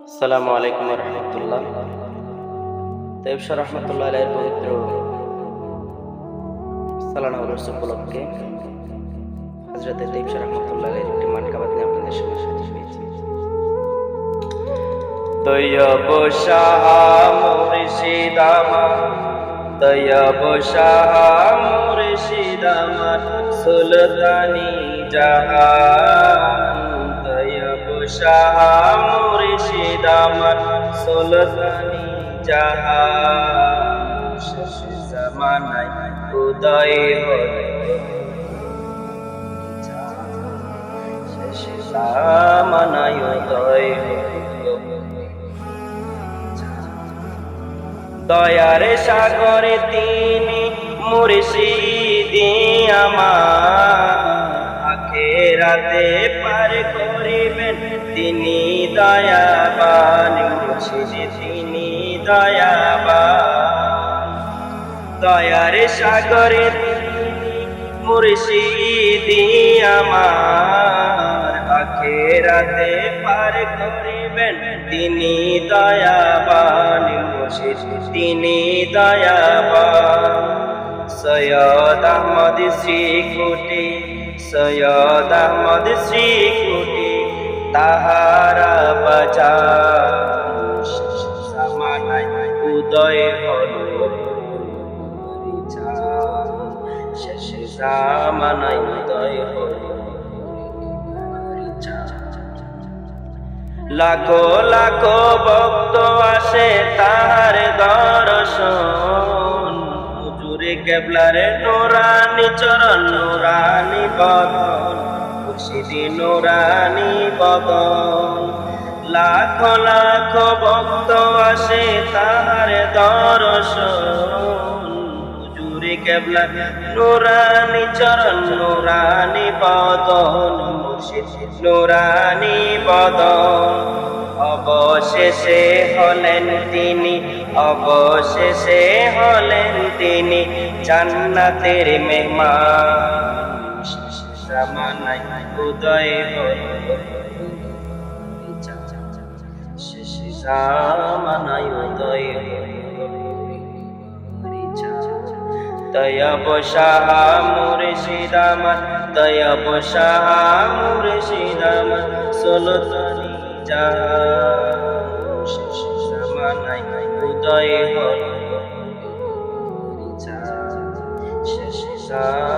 আসসালামু আলাইকুম রহমতুল্লাহ। তৈয়ব শাহ রহমতুল্লাহ আলাইহির পবিত্র সালানা উরুস উপলক্ষে হযরত তৈয়ব শাহ রহমতুল্লাহ আলাইহির একটি মানকাবাত নিয়ে আপনাদের সামনে হাজির হয়েছি। তৈয়ব শাহ মুর্শিদ আমার, তৈয়ব শাহ মুর্শিদ আমার সুলতানি জাহান, তৈয়ব শাহ মুর্শিদ আমার সুলতানি জাহান। শেষ জামানায় উদয় হলো, শেষ জামানায় উদয় হলো, দয়ার সাগরে তিনি মুর্শিদি আমার, আখিরাতে পার করিবেন তিনি দয়াবান, মুর্শিদ তিনি দয়াবান। দয়ার সাগরে মুর্শিদি আমার, আখিরাতে পার করিবেন তিনি দয়াবান, মুর্শিদ তিনি দয়াবান। সৈয়দ আহমদ শ্রীকুটি, সৈয়দ আহমদ শ্রীকুটি তাহারা বাজার, জামানায় উদয় হলো, শেষ জামানায় উদয় হলো। লাখো লাখো ভক্ত আসে তাহার দর্শন, হুজুরে কেবলার নুরানি চরণ, নুরানি বদন, মুর্শিদি নুরানি বদন। লাখো লাখো ভক্ত আসে তাহার দর্শন, হুজুরে কেবলার নুরানি চরণ, নুরানি বদন, মুর্শিদ নুরানি বদন। অবশেষে হলেন তিনি, অবশেষে হলেন তিনি জান্নাতের মেহমান, জামানায় উদয় হলো, শেষ জামানায় উদয় হলো। তৈয়ব শাহ মুর্শিদ আমার, তৈয়ব শাহ মুর্শিদ আমার সুলতানি জাহান, শেষ জামানায় উদয় হলো, শেষ জামানায়